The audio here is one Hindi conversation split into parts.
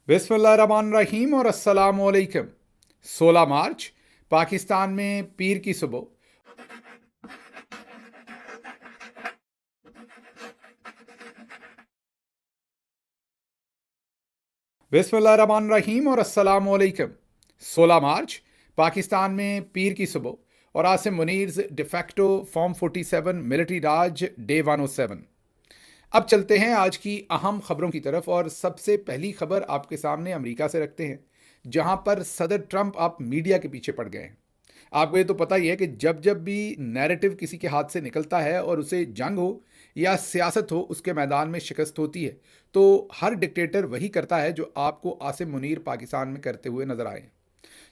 बिस्मिल्लाहिर्रहमानिर्रहीम और अस्सलामुअलैकुम। 16 मार्च पाकिस्तान में पीर की सुबह। बिस्मिल्लाहिर्रहमानिर्रहीम और अस्सलामुअलैकुम। 16 मार्च पाकिस्तान में पीर की सुबह और आसिम मुनीर्स डिफेक्टो फॉर्म 47 मिलिट्री राज डे 107। अब चलते हैं आज की अहम खबरों की तरफ और सबसे पहली खबर आपके सामने अमेरिका से रखते हैं, जहां पर सदर ट्रंप आप मीडिया के पीछे पड़ गए हैं। आपको ये तो पता ही है कि जब जब भी नैरेटिव किसी के हाथ से निकलता है और उसे जंग हो या सियासत हो, उसके मैदान में शिकस्त होती है, तो हर डिक्टेटर वही करता है जो आपको आसिम मुनीर पाकिस्तान में करते हुए नजर आए।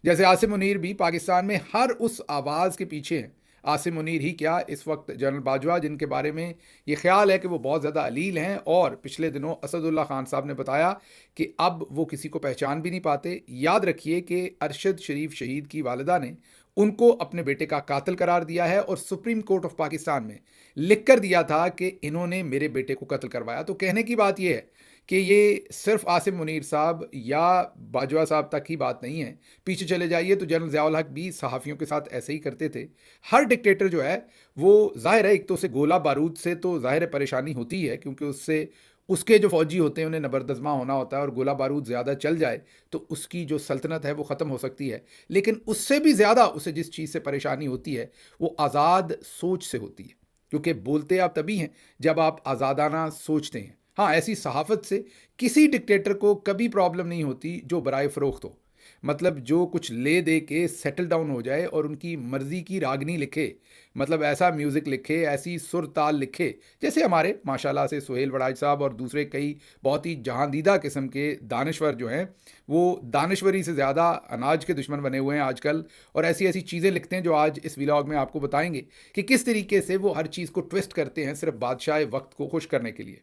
जैसे आसिम मुनीर भी पाकिस्तान में हर उस आवाज़ के पीछे हैं। आसिम मुनीर ही क्या, इस वक्त जनरल बाजवा, जिनके बारे में ये ख्याल है कि वो बहुत ज़्यादा अलील हैं, और पिछले दिनों असदुल्ला खान साहब ने बताया कि अब वो किसी को पहचान भी नहीं पाते। याद रखिए कि अरशद शरीफ शहीद की वालिदा ने उनको अपने बेटे का कातिल करार दिया है और सुप्रीम कोर्ट ऑफ पाकिस्तान में लिख कर दिया था कि इन्होंने मेरे बेटे को कत्ल करवाया। तो कहने की बात यह है कि ये सिर्फ आसिम मुनीर साहब या बाजवा साहब तक ही बात नहीं है। पीछे चले जाइए तो जनरल ज़ियाउल हक भी सहाफ़ियों के साथ ऐसे ही करते थे। हर डिक्टेटर जो है वो ज़ाहिर है, एक तो उसे गोला बारूद से तो ज़ाहिर है परेशानी होती है, क्योंकि उससे उसके जो फौजी होते हैं उन्हें नबरदज़मा होना होता है, और गोला बारूद ज़्यादा चल जाए तो उसकी जो सल्तनत है वो ख़त्म हो सकती है। लेकिन उससे भी ज़्यादा उसे जिस चीज़ से परेशानी होती है वो आज़ाद सोच से होती है, क्योंकि बोलते आप तभी हैं जब आप आज़ादाना सोचते हैं। हाँ, ऐसी सहाफ़त से किसी डिक्टेटर को कभी प्रॉब्लम नहीं होती जो बराए फ़रोख्त हो, मतलब जो कुछ ले दे के सेटल डाउन हो जाए और उनकी मर्ज़ी की रागनी लिखे, मतलब ऐसा म्यूज़िक लिखे, ऐसी सुर ताल लिखे, जैसे हमारे माशाल्लाह से सुहेल वड़ाज साहब और दूसरे कई बहुत ही जहांदीदा किस्म के दानश्वर जो हैं, वो दानश्वरी से ज़्यादा अनाज के दुश्मन बने हुए हैं आजकल, और ऐसी ऐसी चीज़ें लिखते हैं जो आज इस व्लॉग में आपको बताएंगे कि किस तरीके से वो हर चीज़ को ट्विस्ट करते हैं सिर्फ बादशाह वक्त को खुश करने के लिए।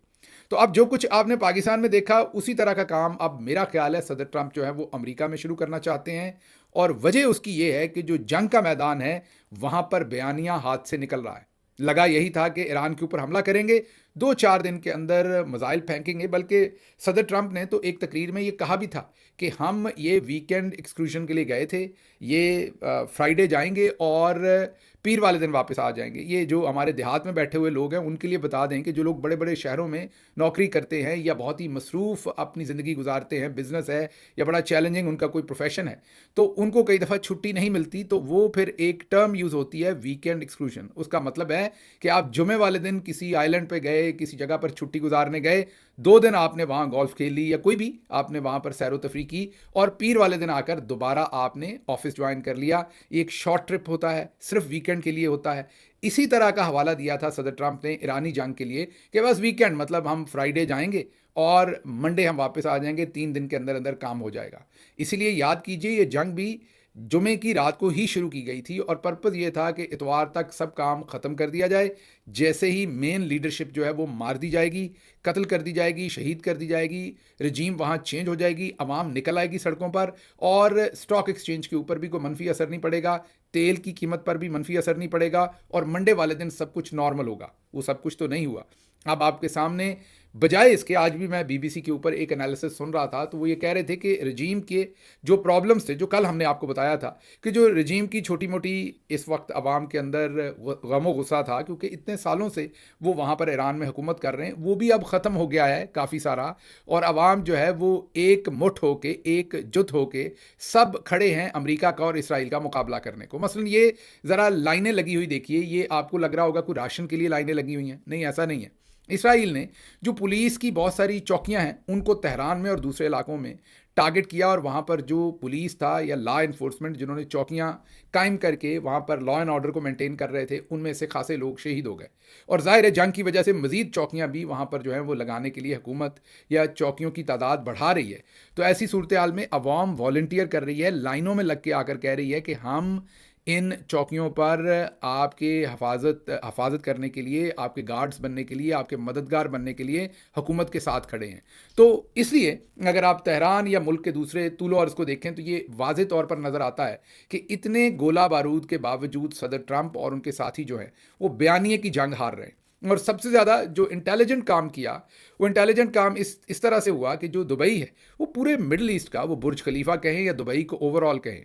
तो अब जो कुछ आपने पाकिस्तान में देखा, उसी तरह का काम अब मेरा ख्याल है सदर ट्रंप जो है वो अमेरिका में शुरू करना चाहते हैं, और वजह उसकी ये है कि जो जंग का मैदान है वहां पर बयानिया हाथ से निकल रहा है। लगा यही था कि ईरान के ऊपर हमला करेंगे, 2-4 दिन के अंदर मिसाइल फेंकेंगे, बल्कि सदर ट्रंप ने तो एक तकरीर में ये कहा भी था कि हम ये वीकेंड एक्सक्लूजन के लिए गए थे, ये फ्राइडे जाएंगे और पीर वाले दिन वापस आ जाएंगे। ये जो हमारे देहात में बैठे हुए लोग हैं उनके लिए बता दें कि जो लोग बड़े बड़े शहरों में नौकरी करते हैं या बहुत ही मसरूफ़ अपनी ज़िंदगी गुजारते हैं, बिज़नेस है या बड़ा चैलेंजिंग उनका कोई प्रोफेशन है, तो उनको कई दफ़ा छुट्टी नहीं मिलती, तो वो फिर एक टर्म यूज़ होती है वीकेंड एक्सक्लूजन। उसका मतलब है कि आप जुमे वाले दिन किसी आइलैंड पे गए, किसी जगह पर छुट्टी गुजारने गए, 2 दिन आपने वहाँ गोल्फ खेल ली या कोई भी आपने वहाँ पर सैरो तफरी की, और पीर वाले दिन आकर दोबारा आपने ऑफिस ज्वाइन कर लिया। एक शॉर्ट ट्रिप होता है, सिर्फ वीकेंड के लिए होता है। इसी तरह का हवाला दिया था सदर ट्रंप ने ईरानी जंग के लिए कि बस वीकेंड मतलब हम फ्राइडे जाएंगे और मंडे हम वापस आ जाएंगे, 3 दिन के अंदर अंदर काम हो जाएगा। इसीलिए याद कीजिए ये जंग भी जुमे की रात को ही शुरू की गई थी, और पर्पज़ ये था कि इतवार तक सब काम ख़त्म कर दिया जाए। जैसे ही मेन लीडरशिप जो है वो मार दी जाएगी, कत्ल कर दी जाएगी, शहीद कर दी जाएगी, रजीम वहाँ चेंज हो जाएगी, अवाम निकल आएगी सड़कों पर, और स्टॉक एक्सचेंज के ऊपर भी कोई मनफी असर नहीं पड़ेगा, तेल की कीमत पर भी मनफी असर नहीं पड़ेगा, और मंडे वाले दिन सब कुछ नॉर्मल होगा। वो सब कुछ तो नहीं हुआ। अब आपके सामने बजाय इसके, आज भी मैं बीबीसी के ऊपर एक एनालिसिस सुन रहा था, तो वो ये कह रहे थे कि रजीम के जो प्रॉब्लम्स थे, जो कल हमने आपको बताया था कि जो रजीम की छोटी मोटी इस वक्त अवाम के अंदर गमो गुस्सा था, क्योंकि इतने सालों से वो वहाँ पर ईरान में हुकूमत कर रहे हैं, वो भी अब ख़त्म हो गया है काफ़ी सारा, और अवाम जो है वो एक मुठ होके, एकजुट होके सब खड़े हैं अमेरिका का और इसराइल का मुकाबला करने को। मसलन ये ज़रा लाइनें लगी हुई देखिए, ये आपको लग रहा होगा कोई राशन के लिए लाइनें लगी हुई हैं, नहीं, ऐसा नहीं है। इसराइल ने जो पुलिस की बहुत सारी चौकियां हैं उनको तेहरान में और दूसरे इलाकों में टारगेट किया, और वहाँ पर जो पुलिस था या लॉ इन्फोर्समेंट जिन्होंने चौकियां कायम करके वहाँ पर लॉ एंड ऑर्डर को मेंटेन कर रहे थे, उनमें से खासे लोग शहीद हो गए। और जाहिर है जंग की वजह से मज़ीद चौकियां भी वहाँ पर जो है वो लगाने के लिए हुकूमत या चौकियों की तादाद बढ़ा रही है। तो ऐसी सूरत हाल में अवाम वॉलंटियर कर रही है, लाइनों में लग के आकर कह रही है कि हम इन चौकियों पर आपके हफाजत करने के लिए, आपके गार्ड्स बनने के लिए, आपके मददगार बनने के लिए हुकूमत के साथ खड़े हैं। तो इसलिए अगर आप तेहरान या मुल्क के दूसरे तूलो अर्ज़ को देखें तो ये वाज़े तौर पर नज़र आता है कि इतने गोला बारूद के बावजूद सदर ट्रंप और उनके साथी जो हैं वो बयानिए की जंग हार रहे हैं। और सबसे ज़्यादा जो इंटेलिजेंट काम किया, वो इंटेलिजेंट काम इस तरह से हुआ कि जो दुबई है वो पूरे मिडल ईस्ट का, वो बुर्ज खलीफा कहें या दुबई को ओवरऑल कहें,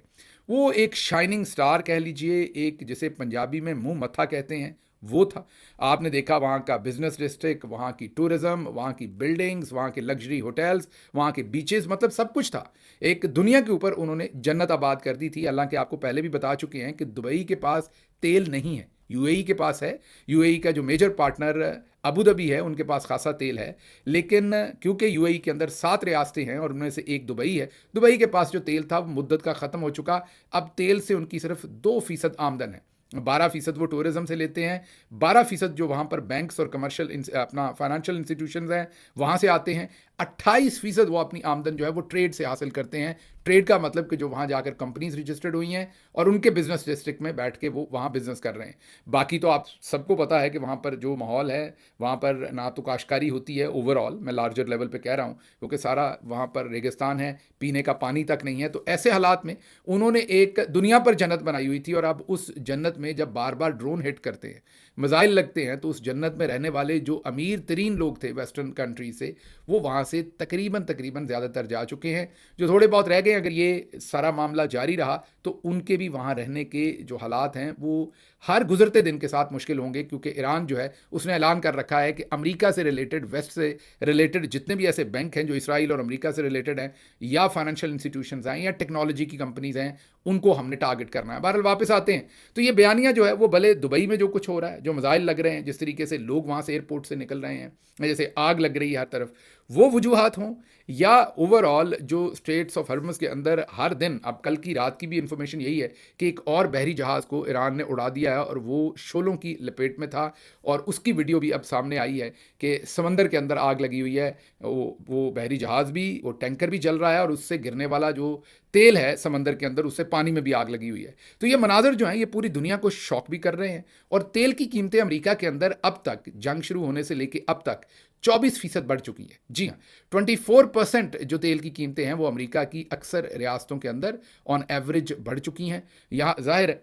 वो एक शाइनिंग स्टार कह लीजिए, एक जिसे पंजाबी में मुंह मत्था कहते हैं, वो था। आपने देखा वहाँ का बिजनेस डिस्ट्रिक्ट, वहाँ की टूरिज्म, वहाँ की बिल्डिंग्स, वहाँ के लग्जरी होटल्स, वहाँ के बीचेस, मतलब सब कुछ था। एक दुनिया के ऊपर उन्होंने जन्नत आबाद कर दी थी। हालांकि आपको पहले भी बता चुके हैं कि दुबई के पास तेल नहीं है, यूएई के पास है। यूएई का जो मेजर पार्टनर अबू धाबी है, उनके पास खासा तेल है, लेकिन क्योंकि यूएई के अंदर 7 रियासतें हैं और उनमें से एक दुबई है, दुबई के पास जो तेल था वो मुद्दत का ख़त्म हो चुका। अब तेल से उनकी सिर्फ 2% आमदन है। 12% वो टूरिज्म से लेते हैं, 12% जो वहाँ पर बैंक्स और कमर्शियल अपना फाइनेंशियल इंस्टीट्यूशंस हैं वहाँ से आते हैं, 28% वो अपनी आमदन जो है वो ट्रेड से हासिल करते हैं। ट्रेड का मतलब कि जो वहाँ जाकर कंपनीज रजिस्टर्ड हुई हैं और उनके बिजनेस डिस्ट्रिक्ट में बैठ के वो वहाँ बिजनेस कर रहे हैं। बाकी तो आप सबको पता है कि वहाँ पर जो माहौल है, वहाँ पर ना तो काश्तकारी होती है ओवरऑल, मैं लार्जर लेवल पे कह रहा हूँ, क्योंकि सारा वहाँ पर रेगिस्तान है, पीने का पानी तक नहीं है। तो ऐसे हालात में उन्होंने एक दुनिया पर जन्नत बनाई हुई थी, और अब उस जन्नत में जब बार बार ड्रोन हिट करते हैं, मिसाइल लगते हैं, तो उस जन्नत में रहने वाले जो अमीर तरीन लोग थे वेस्टर्न कंट्री से, वो वहाँ से तकरीबन ज़्यादातर जा चुके हैं। जो थोड़े बहुत रह गए, अगर ये सारा मामला जारी रहा तो उनके भी वहाँ रहने के जो हालात हैं वो हर गुजरते दिन के साथ मुश्किल होंगे, क्योंकि ईरान जो है उसने ऐलान कर रखा है कि अमेरिका से रिलेटेड, वेस्ट से रिलेटेड जितने भी ऐसे बैंक हैं जो इसराइल और अमेरिका से रिलेटेड हैं, या फाइनेंशियल इंस्टीट्यूशंस हैं या टेक्नोलॉजी की कंपनीज हैं, उनको हमने टारगेट करना है। बहरहाल वापस आते हैं तो ये बयानिया जो है वो भले दुबई में जो कुछ हो रहा है, जो मिसाइल लग रहे हैं, जिस तरीके से लोग वहाँ से एयरपोर्ट से निकल रहे हैं, जैसे आग लग रही है हर तरफ, वो वजूहात हों, या ओवरऑल जो स्ट्रेट्स ऑफ हॉर्मुज़ के अंदर हर दिन, अब कल की रात की भी इंफॉर्मेशन यही है कि एक और बहरी जहाज़ को ईरान ने उड़ा दिया है और वो शोलों की लपेट में था, और उसकी वीडियो भी अब सामने आई है कि समंदर के अंदर आग लगी हुई है। वो बहरी जहाज़ भी, वो टैंकर भी जल रहा है, और उससे गिरने वाला जो तेल है समंदर के अंदर, उससे पानी में भी आग लगी हुई है। तो ये मनाजर जो हैं ये पूरी दुनिया को शॉक भी कर रहे हैं। और तेल की कीमतें अमेरिका के अंदर अब तक, जंग शुरू होने से लेके अब तक 24% बढ़ चुकी है। जी हाँ, 24% जो तेल की कीमतें हैं वो अमेरिका की अक्सर रियासतों के अंदर ऑन एवरेज बढ़ चुकी हैं। यहाँ जाहिर है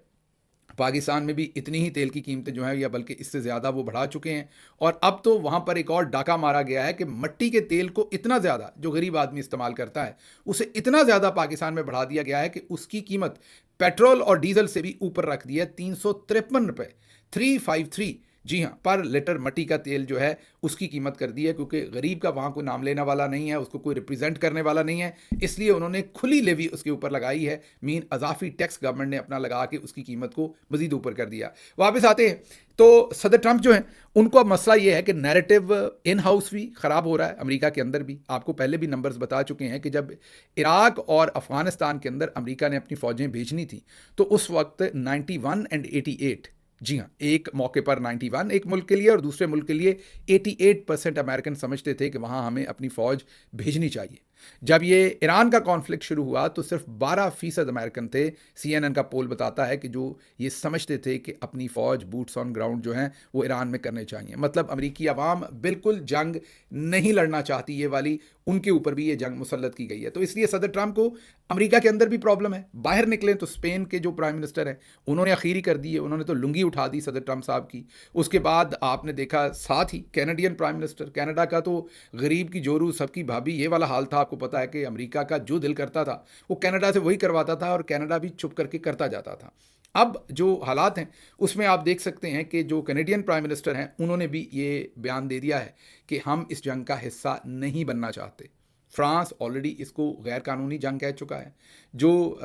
पाकिस्तान में भी इतनी ही तेल की कीमतें जो हैं, या बल्कि इससे ज़्यादा वो बढ़ा चुके हैं। और अब तो वहाँ पर एक और डाका मारा गया है कि मिट्टी के तेल को इतना ज़्यादा जो गरीब आदमी इस्तेमाल करता है, उसे इतना ज़्यादा पाकिस्तान में बढ़ा दिया गया है कि उसकी कीमत पेट्रोल और डीजल से भी ऊपर रख दी है। 353 रुपये, 353, जी हाँ, पर लीटर मट्टी का तेल जो है उसकी कीमत कर दी है, क्योंकि गरीब का वहाँ कोई नाम लेने वाला नहीं है, उसको कोई रिप्रेजेंट करने वाला नहीं है, इसलिए उन्होंने खुली लेवी उसके ऊपर लगाई है। मीन अजाफी टैक्स गवर्नमेंट ने अपना लगा के उसकी कीमत को मजीद ऊपर कर दिया। वापस आते हैं तो सदर ट्रंप जो हैं उनको अब मसला ये है कि नैरेटिव इन हाउस भी ख़राब हो रहा है, अमेरिका के अंदर भी। आपको पहले भी नंबर्स बता चुके हैं कि जब इराक और अफ़गानिस्तान के अंदर अमेरिका ने अपनी फ़ौजें भेजनी थी तो उस वक्त 91 एंड 88, जी हाँ, एक मौके पर 91 एक मुल्क के लिए और दूसरे मुल्क के लिए 88% अमेरिकन समझते थे कि वहाँ हमें अपनी फ़ौज भेजनी चाहिए। जब ये ईरान का कॉन्फ्लिक्ट शुरू हुआ तो सिर्फ 12% अमेरिकन थे। CNN का पोल बताता है कि जो ये समझते थे कि अपनी फ़ौज बूट्स ऑन ग्राउंड जो हैं वो ईरान में करने चाहिए। मतलब अमेरिकी अवाम बिल्कुल जंग नहीं लड़ना चाहती ये वाली, उनके ऊपर भी ये जंग मुसल्लत की गई है। तो इसलिए सदर ट्रंप को अमेरिका के अंदर भी प्रॉब्लम है। बाहर निकलें तो स्पेन के जो प्राइम मिनिस्टर हैं उन्होंने आखिरी कर दी है, उन्होंने तो लुंगी उठा दी सदर ट्रंप साहब की। उसके बाद आपने देखा साथ ही कैनेडियन प्राइम मिनिस्टर, कनाडा का तो गरीब की जोरू सबकी भाभी ये वाला हाल था। आपको पता है कि अमेरिका का जो दिल करता था वो कनाडा से वही करवाता था और कनाडा भी चुप करके करता जाता था। अब जो हालात हैं उसमें आप देख सकते हैं कि जो कैनेडियन प्राइम मिनिस्टर हैं उन्होंने भी ये बयान दे दिया है कि हम इस जंग का हिस्सा नहीं बनना चाहते। फ्रांस ऑलरेडी इसको गैर कानूनी जंग कह चुका है। जो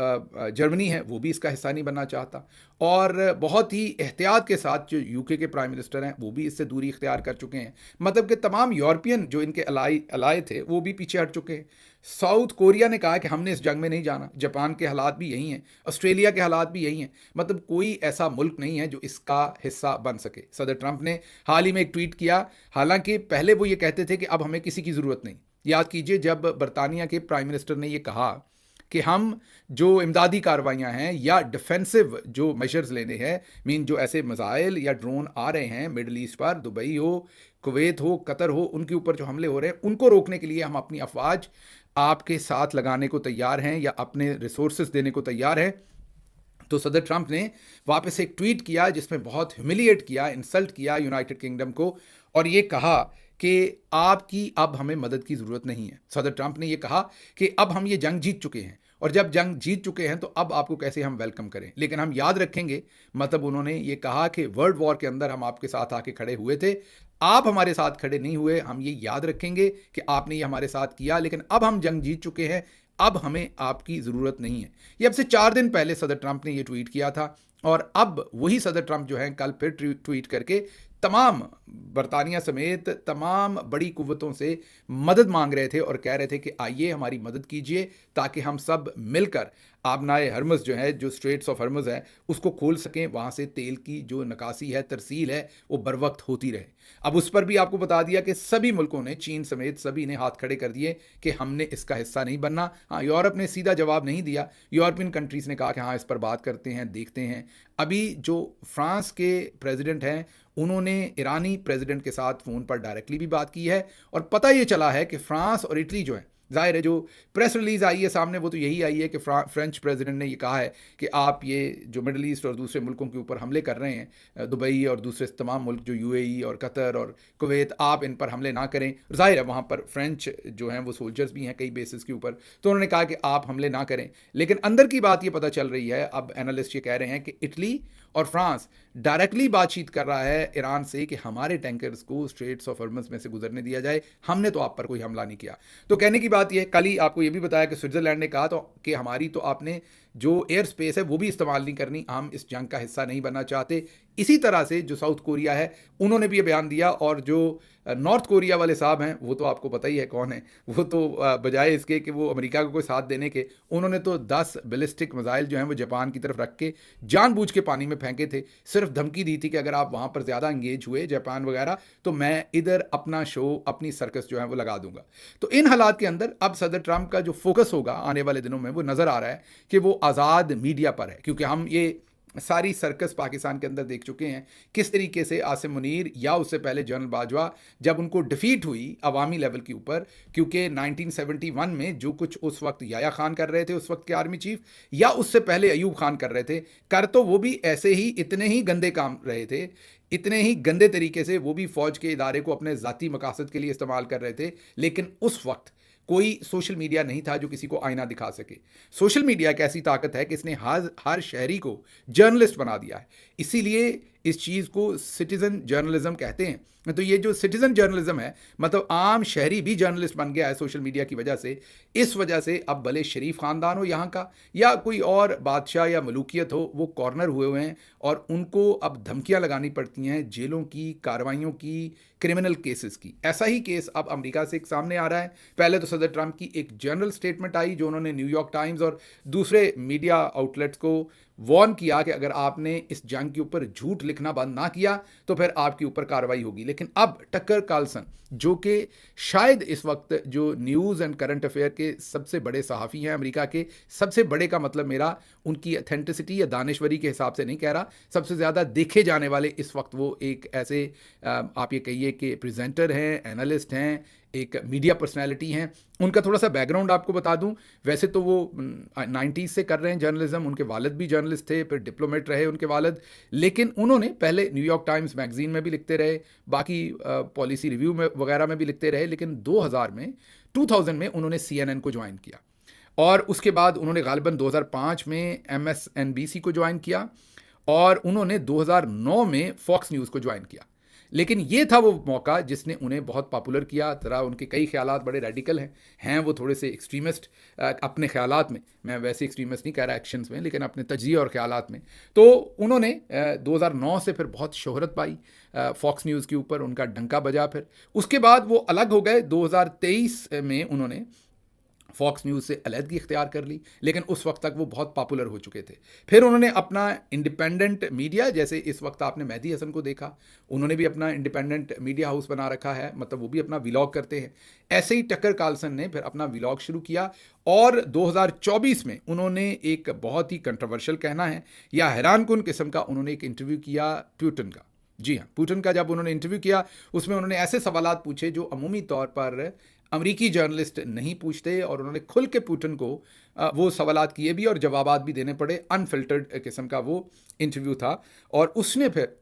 जर्मनी है वो भी इसका हिस्सा नहीं बनना चाहता, और बहुत ही एहतियात के साथ जो यूके के प्राइम मिनिस्टर हैं वो भी इससे दूरी इख्तियार कर चुके हैं। मतलब कि तमाम यूरोपियन जो इनके अलाए थे वो भी पीछे हट चुके हैं। साउथ कोरिया ने कहा कि हमने इस जंग में नहीं जाना। जापान के हालात भी यही हैं, ऑस्ट्रेलिया के हालात भी यही हैं। मतलब कोई ऐसा मुल्क नहीं है जो इसका हिस्सा बन सके। सदर ट्रंप ने हाल ही में एक ट्वीट किया, हालांकि पहले वो ये कहते थे कि अब हमें किसी की ज़रूरत नहीं। याद कीजिए जब बरतानिया के प्राइम मिनिस्टर ने ये कहा कि हम जो इमदादी कार्रवाइयाँ हैं या डिफेंसिव जो मेजर्स लेने हैं, मीन जो ऐसे मिसाइल या ड्रोन आ रहे हैं मिडल ईस्ट पर, दुबई हो, कुवैत हो, कतर हो, उनके ऊपर जो हमले हो रहे हैं उनको रोकने के लिए हम अपनी अफवाज आपके साथ लगाने को तैयार हैं या अपने रिसोर्सेज देने को तैयार हैं। तो सदर ट्रंप ने वापस एक ट्वीट किया जिसमें बहुत ह्यूमिलिएट किया, इंसल्ट किया यूनाइटेड किंगडम को, और ये कहा कि आपकी अब हमें मदद की ज़रूरत नहीं है। सदर ट्रंप ने ये कहा कि अब हम ये जंग जीत चुके हैं, और जब जंग जीत चुके हैं तो अब आपको कैसे हम वेलकम करें, लेकिन हम याद रखेंगे। मतलब उन्होंने ये कहा कि वर्ल्ड वॉर के अंदर हम आपके साथ आके खड़े हुए थे, आप हमारे साथ खड़े नहीं हुए, हम ये याद रखेंगे कि आपने ये हमारे साथ किया, लेकिन अब हम जंग जीत चुके हैं, अब हमें आपकी ज़रूरत नहीं है। ये अब से 4 दिन पहले सदर ट्रंप ने ये ट्वीट किया था, और अब वही सदर ट्रंप जो हैं कल फिर ट्वीट करके तमाम बरतानिया समेत तमाम बड़ी कुव्वतों से मदद मांग रहे थे और कह रहे थे कि आइए हमारी मदद कीजिए ताकि हम सब मिलकर आबनाए हरमुज़ जो है, जो स्ट्रेट्स ऑफ हरमुज़ है, उसको खोल सकें, वहाँ से तेल की जो निकासी है, तरसील है, वो बर वक्त होती रहे। अब उस पर भी आपको बता दिया कि सभी मुल्कों ने, चीन समेत सभी ने हाथ खड़े कर दिए कि हमने इसका हिस्सा नहीं बनना। हाँ, यूरोप ने सीधा जवाब नहीं दिया, यूरोपियन कंट्रीज़ ने कहा कि हाँ इस पर बात करते हैं, देखते हैं। अभी जो फ्रांस के प्रेसिडेंट हैं, उन्होंने ईरानी प्रेसिडेंट के साथ फ़ोन पर डायरेक्टली भी बात की है, और पता ये चला है कि फ्रांस और इटली जो है, जाहिर है जो प्रेस रिलीज़ आई है सामने वो तो यही आई है कि फ्रेंच प्रेसिडेंट ने ये कहा है कि आप ये जो मिडल ईस्ट और दूसरे मुल्कों के ऊपर हमले कर रहे हैं, दुबई और दूसरे तमाम मुल्क जो यूएई और कतर और कुवैत, आप इन पर हमले ना करें। जाहिर है वहाँ पर फ्रेंच जो हैं वो सोल्जर्स भी हैं कई बेसिस के ऊपर, तो उन्होंने कहा कि आप हमले ना करें। लेकिन अंदर की बात ये पता चल रही है, अब एनालिस्ट ये कह रहे हैं कि इटली और फ्रांस डायरेक्टली बातचीत कर रहा है ईरान से कि हमारे टैंकर्स को स्ट्रेट्स ऑफ हॉर्मज़ में से गुजरने दिया जाए, हमने तो आप पर कोई हमला नहीं किया। तो कहने की बात यह, कल ही आपको ये भी बताया कि स्विट्ज़रलैंड ने कहा तो कि हमारी तो आपने जो एयर स्पेस है वो भी इस्तेमाल नहीं करनी, हम इस जंग का हिस्सा नहीं बनना चाहते। इसी तरह से जो साउथ कोरिया है उन्होंने भी ये बयान दिया, और जो नॉर्थ कोरिया वाले साहब हैं वो तो आपको पता ही है कौन है, वो तो बजाय इसके कि वो अमेरिका को कोई साथ देने के, उन्होंने तो 10 बैलिस्टिक मिसाइल जो हैं वो जापान की तरफ रख के जानबूझ के पानी में फेंके थे। सिर्फ धमकी दी थी कि अगर आप वहाँ पर ज़्यादा इंगेज हुए जापान वगैरह तो मैं इधर अपना शो, अपनी सर्कस जो है वो लगा दूंगा। तो इन हालात के अंदर अब सदर ट्रंप का जो फोकस होगा आने वाले दिनों में वो नज़र आ रहा है कि वो आज़ाद मीडिया पर है, क्योंकि हम ये सारी सर्कस पाकिस्तान के अंदर देख चुके हैं किस तरीके से आसिम मुनीर या उससे पहले जनरल बाजवा जब उनको डिफीट हुई अवामी लेवल के ऊपर, क्योंकि 1971 में जो कुछ उस वक्त याया खान कर रहे थे, उस वक्त के आर्मी चीफ, या उससे पहले अयूब खान कर रहे थे, कर तो वो भी ऐसे ही इतने ही गंदे काम रहे थे, इतने ही गंदे तरीके से वो भी फ़ौज के इदारे को अपने ज़ाती मकासद के लिए इस्तेमाल कर रहे थे। लेकिन उस वक्त कोई सोशल मीडिया नहीं था जो किसी को आईना दिखा सके। सोशल मीडिया एक ऐसी ताकत है कि इसने हर शहरी को जर्नलिस्ट बना दिया है। इसीलिए इस चीज़ को सिटीज़न जर्नलिज्म कहते हैं। तो ये जो सिटीज़न जर्नलिज्म है, मतलब आम शहरी भी जर्नलिस्ट बन गया है सोशल मीडिया की वजह से। इस वजह से अब भले शरीफ ख़ानदान हो यहाँ का या कोई और बादशाह या मलूकियत हो, वो कॉर्नर हुए हैं और उनको अब धमकियाँ लगानी पड़ती हैं जेलों की, कार्रवाइयों की, क्रिमिनल केसेस की। ऐसा ही केस अब अमेरिका से एक सामने आ रहा है। पहले तो सदर ट्रंप की एक जनरल स्टेटमेंट आई जो उन्होंने न्यूयॉर्क टाइम्स और दूसरे मीडिया आउटलेट्स को वॉर्न किया कि अगर आपने इस जंग के ऊपर झूठ लिखना बंद ना किया तो फिर आपके ऊपर कार्रवाई होगी। लेकिन अब टक्कर कार्लसन, जो कि शायद इस वक्त जो न्यूज़ एंड करंट अफेयर के सबसे बड़े सहाफ़ी हैं अमेरिका के, सबसे बड़े का मतलब मेरा उनकी अथेंटिसिटी या दानिशवरी के हिसाब से नहीं कह रहा, सबसे ज़्यादा देखे जाने वाले इस वक्त वो एक ऐसे आप ये कहिए कि प्रेजेंटर हैं, एनालिस्ट हैं, एक मीडिया पर्सनालिटी हैं। उनका थोड़ा सा बैकग्राउंड आपको बता दूं, वैसे तो वो 90s से कर रहे हैं जर्नलिज्म, उनके वालिद भी जर्नलिस्ट थे, फिर डिप्लोमेट रहे उनके वालिद, लेकिन उन्होंने पहले न्यूयॉर्क टाइम्स मैगजीन में भी लिखते रहे, बाकी पॉलिसी रिव्यू में वगैरह में भी लिखते रहे, लेकिन 2000 में उन्होंने CNN को ज्वाइन किया और उसके बाद उन्होंने गालिबन 2005 में MSNBC को ज्वाइन किया और उन्होंने 2009 में फॉक्स न्यूज़ को ज्वाइन किया। लेकिन ये था वो मौका जिसने उन्हें बहुत पॉपुलर किया। तरह उनके कई ख्यालात बड़े रेडिकल हैं वो थोड़े से एक्सट्रीमिस्ट अपने ख्यालात में, मैं वैसे एक्सट्रीमिस्ट नहीं कह रहा एक्शंस में, लेकिन अपने तजज़िया और ख्यालात में। तो उन्होंने 2009 से फिर बहुत शोहरत पाई फॉक्स न्यूज़ के ऊपर, उनका डंका बजा। फिर उसके बाद वो अलग हो गए। 2023 में उन्होंने फॉक्स न्यूज़ से अलहदगी इख्तियार कर ली, लेकिन उस वक्त तक वो बहुत पॉपुलर हो चुके थे। फिर उन्होंने अपना इंडिपेंडेंट मीडिया, जैसे इस वक्त आपने मेहदी हसन को देखा, उन्होंने भी अपना इंडिपेंडेंट मीडिया हाउस बना रखा है, मतलब वो भी अपना व्लॉग करते हैं। ऐसे ही टक्कर कार्लसन ने फिर अपना व्लॉग शुरू किया और 2024 में उन्होंने एक बहुत ही कंट्रोवर्शियल कहना है या हैरानकुन किस्म का उन्होंने एक इंटरव्यू किया पुतिन का। जी हाँ, पुतिन का जब उन्होंने इंटरव्यू किया उसमें उन्होंने ऐसे सवालात पूछे जो अमूमी तौर पर अमरीकी जर्नलिस्ट नहीं पूछते और उन्होंने खुल के पुतिन को वो सवालात किए भी और जवाबात भी देने पड़े। अनफिल्टर्ड किस्म का वो इंटरव्यू था और उसने फिर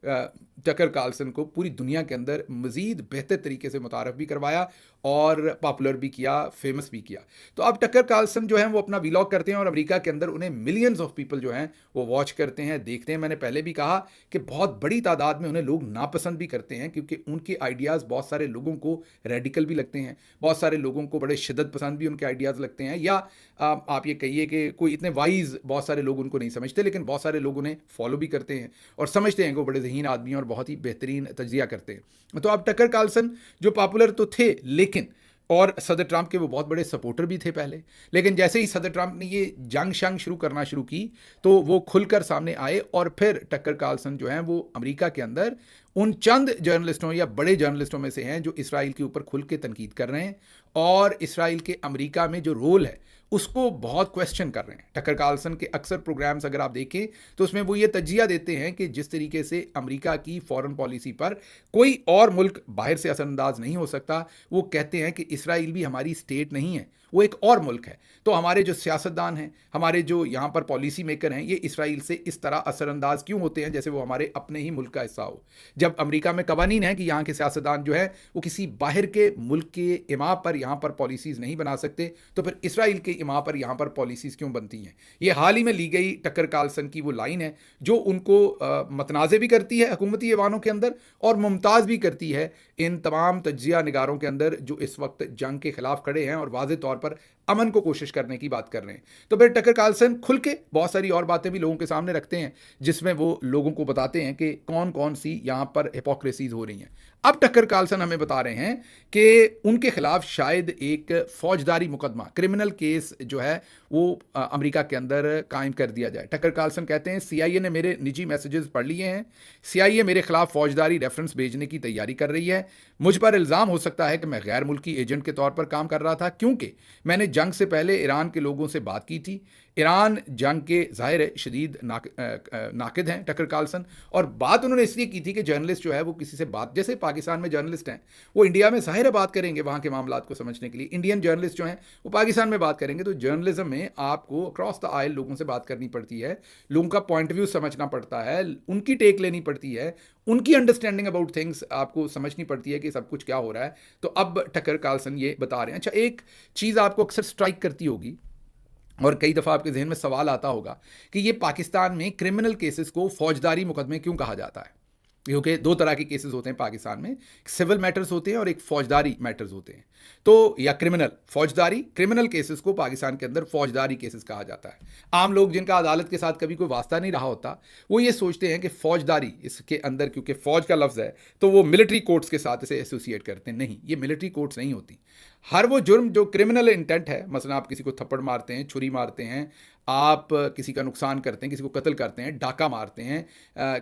टकर कार्लसन को पूरी दुनिया के अंदर मज़ीद बेहतर तरीके से मुतारफ़ भी करवाया और पॉपुलर भी किया, फेमस भी किया। तो अब टकर कार्लसन जो है वो अपना व्लॉग करते हैं और अमेरिका के अंदर उन्हें मिलियंस ऑफ पीपल जो हैं वो वॉच करते हैं, देखते हैं। मैंने पहले भी कहा कि बहुत बड़ी तादाद में उन्हें लोग नापसंद भी करते हैं क्योंकि उनके आइडियाज़ बहुत सारे लोगों को रेडिकल भी लगते हैं, बहुत सारे लोगों को बड़े शिद्दत पसंद भी उनके आइडियाज़ लगते हैं, या आप ये कहिए कि कोई इतने वाइज बहुत सारे लोग उनको नहीं समझते, लेकिन बहुत सारे लोग उन्हें फॉलो भी करते हैं और समझते हैं कि वो बड़े ज़हीन आदमी हैं और बहुत ही बेहतरीन तज्जिया करते हैं। तो अब टकर कार्लसन जो पॉपुलर तो थे, लेकिन और सदर ट्रंप के वो बहुत बड़े सपोर्टर भी थे पहले, लेकिन जैसे ही सदर ट्रंप ने ये जंग शंग शुरू करना शुरू की तो वो खुलकर सामने आए और फिर टकर कार्लसन जो हैं वो अमेरिका के अंदर उन चंद जर्नलिस्टों या बड़े जर्नलिस्टों में से हैं जो इसराइल के ऊपर खुल के तनकीद कर रहे हैं और इसराइल के अमेरिका में जो रोल है उसको बहुत क्वेश्चन कर रहे हैं। टकर कार्लसन के अक्सर प्रोग्राम्स अगर आप देखें तो उसमें वो ये तज्जिया देते हैं कि जिस तरीके से अमेरिका की फॉरेन पॉलिसी पर कोई और मुल्क बाहर से असरअंदाज नहीं हो सकता, वो कहते हैं कि इसराइल भी हमारी स्टेट नहीं है, वो एक और मुल्क है। तो हमारे जो सियासतदान हैं, हमारे जो यहाँ पर पॉलिसी मेकर हैं, ये इसराइल से इस तरह असरअंदाज क्यों होते हैं जैसे वो हमारे अपने ही मुल्क का हिस्सा हो। जब अमेरिका में कवानीन है कि यहाँ के सियासतदान जो है वो किसी बाहर के मुल्क के इमा पर यहाँ पर पॉलिसीज़ नहीं बना सकते, तो फिर इसराइल के इमा पर यहाँ पर पॉलिसीज़ क्यों बनती हैं। ये हाल ही में ली गई टकर कार्लसन की वो लाइन है जो उनको मतनाज़े भी करती है हुकूमती ऐवानों के अंदर और मुमताज़ भी करती है इन तमाम तज्जिया निगारों के अंदर जो इस वक्त जंग के खिलाफ खड़े हैं और वाज़े तौर पर अमन को कोशिश करने की बात कर रहे हैं। तो फिर टकर कार्लसन खुल के बहुत सारी और बातें भी लोगों के सामने रखते हैं जिसमें वो लोगों को बताते हैं कि कौन कौन सी यहाँ पर हिपोक्रेसीज हो रही हैं। अब टकर कार्लसन हमें बता रहे हैं कि उनके खिलाफ शायद एक फौजदारी मुकदमा, क्रिमिनल केस जो है वो अमेरिका के अंदर कायम कर दिया जाए। टकर कार्लसन कहते हैं CIA ने मेरे निजी मैसेजेस पढ़ लिए हैं, CIA मेरे खिलाफ फौजदारी रेफरेंस भेजने की तैयारी कर रही है, मुझ पर इल्ज़ाम हो सकता है कि मैं गैर मुल्की एजेंट के तौर पर काम कर रहा था क्योंकि मैंने जंग से पहले ईरान के लोगों से बात की थी। ईरान जंग के ज़ाहिर है शदीद नाकिद हैं टकर कार्लसन, और बात उन्होंने इसलिए की थी कि जर्नलिस्ट जो है वो किसी से बात, जैसे पाकिस्तान में जर्नलिस्ट हैं वो इंडिया में ज़ाहिर है बात करेंगे वहाँ के मामलात को समझने के लिए, इंडियन जर्नलिस्ट जो हैं वो पाकिस्तान में बात करेंगे। तो जर्नलिज्म में आपको अक्रॉस द आयल लोगों से बात करनी पड़ती है, लोगों का पॉइंट व्यू समझना पड़ता है, उनकी टेक लेनी पड़ती है, उनकी अंडरस्टैंडिंग अबाउट थिंग्स आपको समझनी पड़ती है कि सब कुछ क्या हो रहा है। तो अब टकर कार्लसन ये बता रहे हैं। अच्छा, एक चीज़ आपको अक्सर स्ट्राइक करती होगी और कई दफ़ा आपके जहन में सवाल आता होगा कि ये पाकिस्तान में क्रिमिनल केसेस को फौजदारी मुकदमे क्यों कहा जाता है, क्योंकि दो तरह के केसेस होते हैं पाकिस्तान में, सिविल मैटर्स होते हैं और एक फौजदारी मैटर्स होते हैं। तो या फौजदारी क्रिमिनल केसेस को पाकिस्तान के अंदर फौजदारी केसेस कहा जाता है। आम लोग जिनका अदालत के साथ कभी कोई वास्ता नहीं रहा होता वो ये सोचते हैं कि फौजदारी इसके अंदर, क्योंकि फौज का लफ्ज़ है तो वो मिलिट्री कोर्ट्स के साथ इसे एसोसिएट करते हैं। नहीं, ये मिलिट्री कोर्ट्स नहीं होती। हर वो जुर्म जो क्रिमिनल इंटेंट है, मसलन आप किसी को थप्पड़ मारते हैं, छुरी मारते हैं, आप किसी का नुकसान करते हैं, किसी को कत्ल करते हैं, डाका मारते हैं,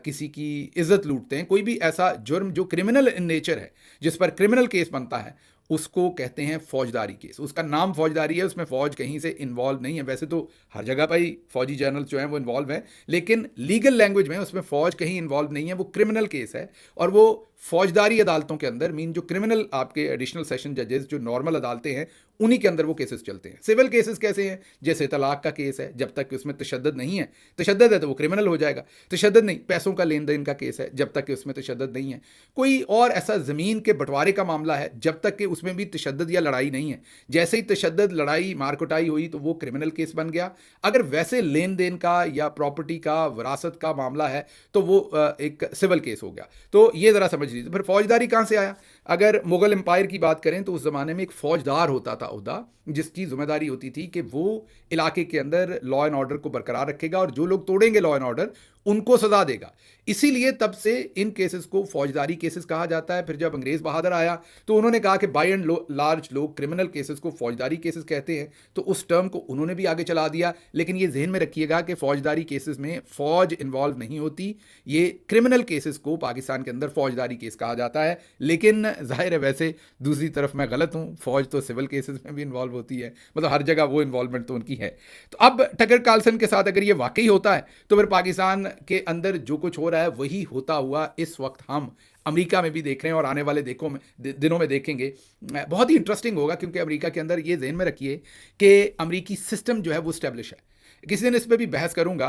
किसी की इज्जत लूटते हैं, कोई भी ऐसा जुर्म जो क्रिमिनल इन नेचर है जिस पर क्रिमिनल केस बनता है, उसको कहते हैं फौजदारी केस। उसका नाम फौजदारी है, उसमें फ़ौज कहीं से इन्वॉल्व नहीं है। वैसे तो हर जगह पर ही फौजी जर्नल जो हैं वो इन्वॉल्व हैं, लेकिन लीगल लैंग्वेज में उसमें फ़ौज कहीं इन्वॉल्व नहीं है, वो क्रिमिनल केस है। और वो फौजदारी अदालतों के अंदर मीन जो क्रिमिनल आपके एडिशनल सेशन जजेस जो नॉर्मल अदालतें हैं उन्हीं के अंदर वो केसेस चलते हैं। सिविल केसेस कैसे हैं, जैसे तलाक का केस है, जब तक कि उसमें तशद्दुद नहीं है, तशद्दुद है तो वो क्रिमिनल हो जाएगा। तशद्दुद नहीं, पैसों का लेन देन का केस है, जब तक कि उसमें तशद्दुद नहीं है। कोई और ऐसा ज़मीन के बंटवारे का मामला है, जब तक कि उसमें भी तशद्दुद या लड़ाई नहीं है, जैसे ही तशद्दुद, लड़ाई, मारकुटाई हुई तो वो क्रिमिनल केस बन गया। अगर वैसे लेन देन का या प्रॉपर्टी का, विरासत का मामला है तो वो एक सिविल केस हो गया। तो ये ज़रा समझ लीजिए। फिर फौजदारी कहाँ से आया? अगर मुगल एम्पायर की बात करें तो उस ज़माने में एक फ़ौजदार होता था ओहदा, जिसकी जिम्मेदारी होती थी कि वो इलाके के अंदर लॉ एंड ऑर्डर को बरकरार रखेगा और जो लोग तोड़ेंगे लॉ एंड ऑर्डर उनको सजा देगा। इसीलिए तब से इन केसेस को फौजदारी केसेस कहा जाता है। फिर जब अंग्रेज़ बहादुर आया तो उन्होंने कहा कि बाय एंड लार्ज लोग क्रिमिनल केसेस को फौजदारी केसेस कहते हैं, तो उस टर्म को उन्होंने भी आगे चला दिया। लेकिन ये जहन में रखिएगा कि फौजदारी केसेस में फ़ौज इन्वॉल्व नहीं होती, ये क्रिमिनल केसेस को पाकिस्तान के अंदर फौजदारी केस कहा जाता है। लेकिन जाहिर है वैसे दूसरी तरफ मैं गलत हूँ, फ़ौज तो सिविल केसेस में भी इन्वॉल्व होती है, मतलब हर जगह वो इन्वॉल्वमेंट तो उनकी है। तो अब टकर कार्लसन के साथ अगर ये वाकई होता है तो फिर पाकिस्तान के अंदर जो कुछ हो रहा है वही होता हुआ इस वक्त हम अमेरिका में भी देख रहे हैं और आने वाले दिनों में देखेंगे। बहुत ही इंटरेस्टिंग होगा, क्योंकि अमेरिका के अंदर ये ज़हन में रखिए कि अमेरिकी सिस्टम जो है वो स्टैब्लिश है। किसी दिन इस पे भी बहस करूंगा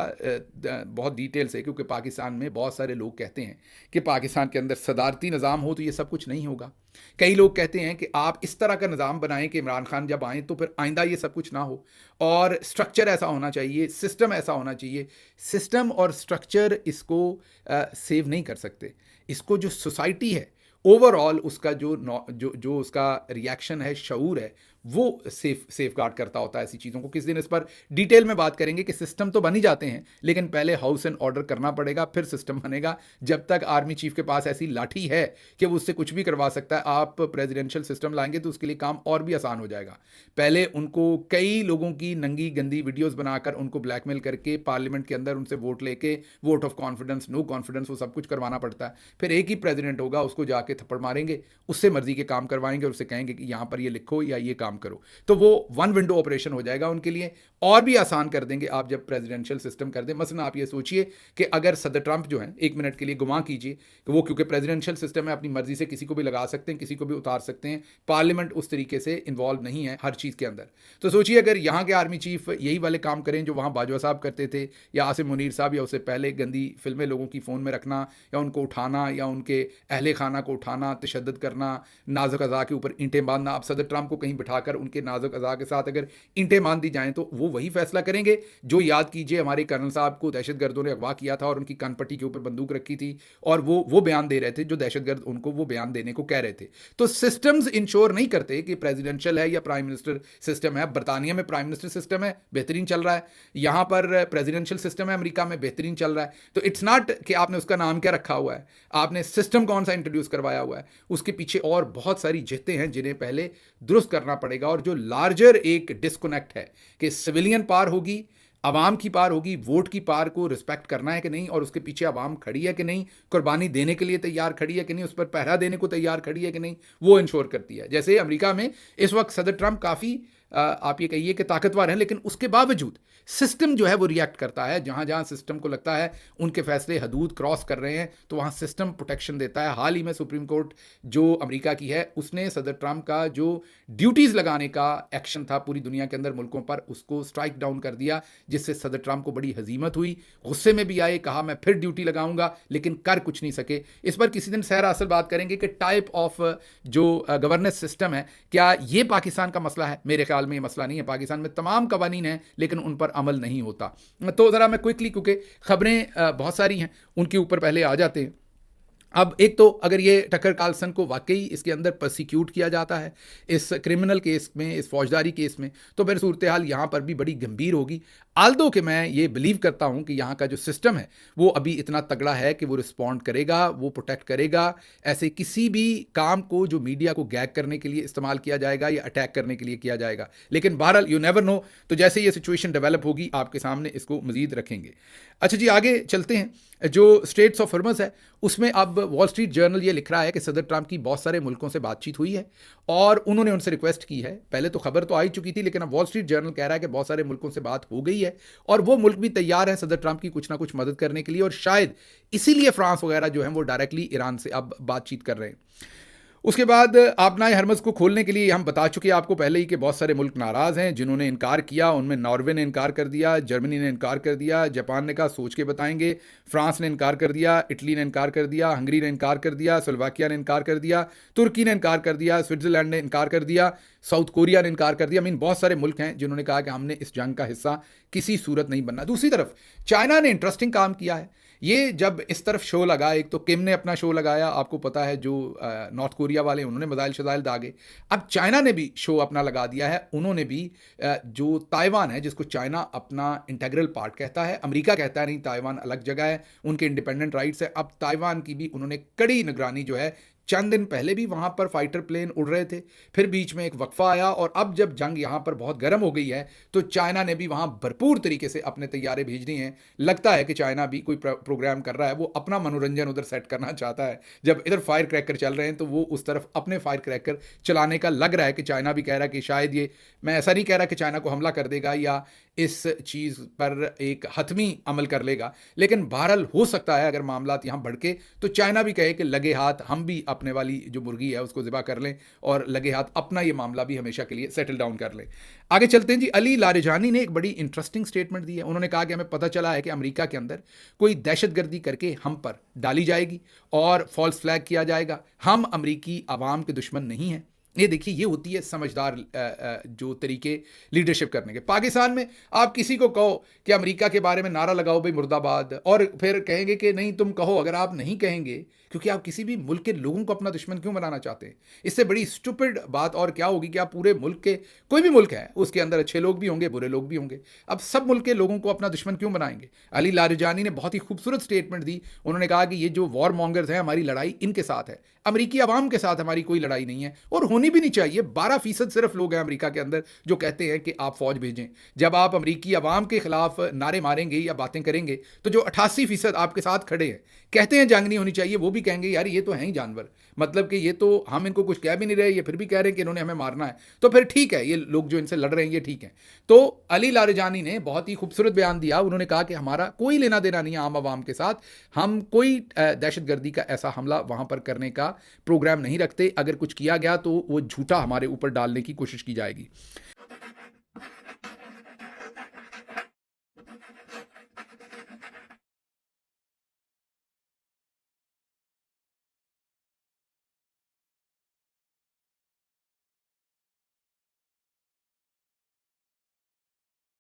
बहुत डिटेल से, क्योंकि पाकिस्तान में बहुत सारे लोग कहते हैं कि पाकिस्तान के अंदर सदारती निज़ाम हो तो ये सब कुछ नहीं होगा। कई लोग कहते हैं कि आप इस तरह का निज़ाम बनाएं कि इमरान खान जब आएँ तो फिर आइंदा ये सब कुछ ना हो, और स्ट्रक्चर ऐसा होना चाहिए, सिस्टम ऐसा होना चाहिए। सिस्टम और स्ट्रक्चर इसको सेव नहीं कर सकते। इसको जो सोसाइटी है ओवरऑल, उसका जो उसका रिएक्शन है, शऊर है, वो सेफ गार्ड करता होता है ऐसी चीज़ों को। किस दिन इस पर डिटेल में बात करेंगे कि सिस्टम तो बन ही जाते हैं, लेकिन पहले हाउस एंड ऑर्डर करना पड़ेगा, फिर सिस्टम बनेगा। जब तक आर्मी चीफ के पास ऐसी लाठी है कि वो उससे कुछ भी करवा सकता है, आप प्रेसिडेंशियल सिस्टम लाएंगे तो उसके लिए काम और भी आसान हो जाएगा। पहले उनको कई लोगों की नंगी गंदी वीडियोज़ बनाकर उनको ब्लैकमेल करके पार्लियामेंट के अंदर उनसे वोट लेके, vote of confidence, no confidence, वो सब कुछ करवाना पड़ता है। फिर एक ही प्रेसिडेंट होगा, उसको जाके थप्पड़ मारेंगे, उससे मर्जी के काम करवाएंगे और उससे कहेंगे कि यहाँ पर ये लिखो या ये काम करो, तो वो वन विंडो ऑपरेशन हो जाएगा उनके लिए, और भी आसान कर देंगे आप जब प्रेसिडेंशियल सिस्टम कर दें। मसलन आप ये सोचिए कि अगर सदर ट्रंप जो हैं, एक मिनट के लिए गुमा कीजिए कि वो, क्योंकि प्रेसिडेंशियल सिस्टम है, अपनी मर्जी से किसी को भी लगा सकते हैं, किसी को भी उतार सकते हैं, पार्लियामेंट उस तरीके से इन्वॉल्व नहीं है हर चीज़ के अंदर। तो सोचिए अगर यहाँ के आर्मी चीफ यही वाले काम करें जो वहाँ बाजवा साहब करते थे, या आसिम मुनीर साहब, या उससे पहले गंदी फिल्में लोगों की फ़ोन में रखना, या उनको उठाना, या उनके अहले खाना को उठाना, तशद्दुद करना, नाजुक अज़ा के ऊपर ईंटें बांधना। आप सदर ट्रंप को कहीं बिठाकर उनके नाजुक अज़ा के साथ अगर ईंटें बांध दी जाएं तो वो वही फैसला करेंगे जो, याद कीजिए, हमारे कर्नल साहब को दहशतगर्दों ने अगवा किया था और उनकी कनपट्टी के ऊपर बंदूक रखी थी, और वो बयान दे रहे थे जो दहशतगर्द उनको वो बयान देने को कह रहे थे। तो सिस्टम्स इंश्योर नहीं करते कि प्रेसिडेंशियल है या प्राइम मिनिस्टर सिस्टम है। बरतानिया में प्राइम मिनिस्टर सिस्टम है, बेहतरीन चल रहा है। यहाँ पर प्रेसिडेंशियल सिस्टम है अमेरिका में, बेहतरीन चल रहा है। तो इट्स नॉट कि आपने उसका नाम क्या रखा हुआ है, आपने सिस्टम कौन सा इंट्रोड्यूस करवाया हुआ है, उसके पीछे और बहुत सारी जिहतें हैं जिन्हें पहले दुरुस्त करना पड़ेगा। और जो लार्जर एक डिस्कनेक्ट है कि सिविलियन पार होगी, आवाम की पार होगी, वोट की पार को रिस्पेक्ट करना है कि नहीं, और उसके पीछे आवाम खड़ी है कि नहीं, कुर्बानी देने के लिए तैयार खड़ी है कि नहीं, उस पर पहरा देने को तैयार खड़ी है कि नहीं, वो इंश्योर करती है। जैसे अमेरिका में इस वक्त सदर ट्रंप काफ़ी आप ये कहिए कि ताकतवर हैं, लेकिन उसके बावजूद सिस्टम जो है वो रिएक्ट करता है। जहाँ जहाँ सिस्टम को लगता है उनके फैसले हदूद क्रॉस कर रहे हैं, तो वहाँ सिस्टम प्रोटेक्शन देता है। हाल ही में सुप्रीम कोर्ट जो अमेरिका की है, उसने सदर ट्रंप का जो ड्यूटीज़ लगाने का एक्शन था पूरी दुनिया के अंदर मुल्कों पर, उसको स्ट्राइक डाउन कर दिया, जिससे सदर ट्रंप को बड़ी हजीमत हुई। गुस्से में भी आए, कहा मैं फिर ड्यूटी लगाऊंगा, लेकिन कर कुछ नहीं सके। इस पर किसी दिन सहरा असल बात करेंगे कि टाइप ऑफ जो गवर्नेंस सिस्टम है, क्या ये पाकिस्तान का मसला है? मेरे ख्याल में ये मसला नहीं है। पाकिस्तान में तमाम कवानीन हैं, लेकिन उन पर अमल नहीं होता। तो ज़रा मैं क्विकली, क्योंकि खबरें बहुत सारी हैं, उनके ऊपर पहले आ जाते हैं। अब एक तो अगर ये टकर कार्लसन को वाकई इसके अंदर प्रोसिक्यूट किया जाता है इस क्रिमिनल केस में, इस फौजदारी केस में, तो फिर सूरत हाल यहाँ पर भी बड़ी गंभीर होगी। आल्दो कि मैं ये बिलीव करता हूँ कि यहाँ का जो सिस्टम है वो अभी इतना तगड़ा है कि वो रिस्पॉन्ड करेगा, वो प्रोटेक्ट करेगा ऐसे किसी भी काम को जो मीडिया को गैग करने के लिए इस्तेमाल किया जाएगा या अटैक करने के लिए किया जाएगा। लेकिन बहरहाल यू नेवर नो, तो जैसे ये सिचुएशन डेवलप होगी आपके सामने इसको मजीद रखेंगे। अच्छा जी, आगे चलते हैं। जो स्टेट्स ऑफ हॉर्मज़ है उसमें अब वॉल स्ट्रीट जर्नल ये लिख रहा है कि सदर ट्रंप की बहुत सारे मुल्कों से बातचीत हुई है और उन्होंने उनसे रिक्वेस्ट की है। पहले तो खबर तो आ ही चुकी थी, लेकिन अब वॉल स्ट्रीट जर्नल कह रहा है कि बहुत सारे मुल्कों से बात हो गई है और वो मुल्क भी तैयार है सदर ट्रंप की कुछ ना कुछ मदद करने के लिए, और शायद इसीलिए फ्रांस वगैरह जो है वो डायरेक्टली ईरान से अब बातचीत कर रहे हैं। उसके बाद आपनाए हरमज़ को खोलने के लिए हम बता चुके हैं आपको पहले ही कि बहुत सारे मुल्क नाराज़ हैं। जिन्होंने इनकार किया उनमें नॉर्वे ने इनकार कर दिया, जर्मनी ने इनकार कर दिया, जापान ने कहा सोच के बताएंगे, फ्रांस ने इनकार कर दिया, इटली ने इनकार कर दिया, हंगरी ने इनकार कर दिया, स्लोवाकिया ने इनकार कर दिया, तुर्की ने इनकार कर दिया, स्विट्ज़रलैंड ने इनकार कर दिया, साउथ कोरिया ने इनकार कर दिया। बहुत सारे मुल्क हैं जिन्होंने कहा कि हमने इस जंग का हिस्सा किसी सूरत नहीं बनना। दूसरी तरफ चाइना ने इंटरेस्टिंग काम किया है। ये जब इस तरफ शो लगा, एक तो किम ने अपना शो लगाया, आपको पता है, जो नॉर्थ कोरिया वाले उन्होंने मिसाइल शजाइल दागे। अब चाइना ने भी शो अपना लगा दिया है। उन्होंने भी जो ताइवान है, जिसको चाइना अपना इंटेग्रल पार्ट कहता है, अमेरिका कहता है नहीं, ताइवान अलग जगह है, उनके इंडिपेंडेंट राइट्स है। अब ताइवान की भी उन्होंने कड़ी निगरानी जो है, चंद दिन पहले भी वहाँ पर फाइटर प्लेन उड़ रहे थे, फिर बीच में एक वक्फा आया और अब जब जंग यहाँ पर बहुत गर्म हो गई है तो चाइना ने भी वहाँ भरपूर तरीके से अपने तैयारे भेजनी हैं। लगता है कि चाइना भी कोई प्रोग्राम कर रहा है, वो अपना मनोरंजन उधर सेट करना चाहता है। जब इधर फायर क्रैकर चल रहे हैं तो वो उस तरफ अपने फायर क्रैकर चलाने का लग रहा है कि चाइना भी कह रहा है कि शायद ये, मैं ऐसा नहीं कह रहा कि चाइना को हमला कर देगा या इस चीज़ पर एक हतमी अमल कर लेगा, लेकिन बहरहाल हो सकता है अगर मामलात यहाँ भड़के तो चाइना भी कहे कि लगे हाथ हम भी अपने वाली जो मुर्गी है उसको ज़िबा कर लें और लगे हाथ अपना ये मामला भी हमेशा के लिए सेटल डाउन कर लें। आगे चलते हैं जी। अली लारेजानी ने एक बड़ी इंटरेस्टिंग स्टेटमेंट दी है। उन्होंने कहा कि हमें पता चला है कि अमेरिका के अंदर कोई दहशतगर्दी करके हम पर डाली जाएगी और फॉल्स फ्लैग किया जाएगा। हम अमेरिकी आवाम के दुश्मन नहीं हैं। ये देखिए, ये होती है समझदार जो तरीके लीडरशिप करने के। पाकिस्तान में आप किसी को कहो कि अमेरिका के बारे में नारा लगाओ भाई मुर्दाबाद, और फिर कहेंगे कि नहीं तुम कहो। अगर आप नहीं कहेंगे, क्योंकि आप किसी भी मुल्क के लोगों को अपना दुश्मन क्यों बनाना चाहते हैं? इससे बड़ी स्टूपिड बात और क्या होगी कि आप पूरे मुल्क के, कोई भी मुल्क है उसके अंदर अच्छे लोग भी होंगे, बुरे लोग भी होंगे, अब सब मुल्क के लोगों को अपना दुश्मन क्यों बनाएंगे? अली लारिजानी ने बहुत ही खूबसूरत स्टेटमेंट दी। उन्होंने कहा कि ये जो वॉर मॉन्गर्स हैं, हमारी लड़ाई इनके साथ है, अमेरिकी आवाम के साथ हमारी कोई लड़ाई नहीं है और होनी भी नहीं चाहिए। 12% सिर्फ लोग हैं अमेरिका के अंदर जो कहते हैं कि आप फौज भेजें। जब आप अमेरिकी आवाम के खिलाफ नारे मारेंगे या बातें करेंगे तो जो 88% आपके साथ खड़े हैं, कहते हैं जंग नहीं होनी चाहिए, वो भी कहेंगे यार ये तो हैं ही जानवर, मतलब कि ये तो हम इनको कुछ कह भी नहीं रहे, ये फिर भी कह रहे हैं कि इन्होंने हमें मारना है, तो फिर ठीक है, ये लोग जो इनसे लड़ रहे हैं ये ठीक है। तो अली लारिजानी ने बहुत ही खूबसूरत बयान दिया। उन्होंने कहा कि हमारा कोई लेना देना नहीं है आम आवाम के साथ, हम कोई दहशतगर्दी का ऐसा हमला वहां पर करने का प्रोग्राम नहीं रखते। अगर कुछ किया गया तो वो झूठा हमारे ऊपर डालने की कोशिश की जाएगी।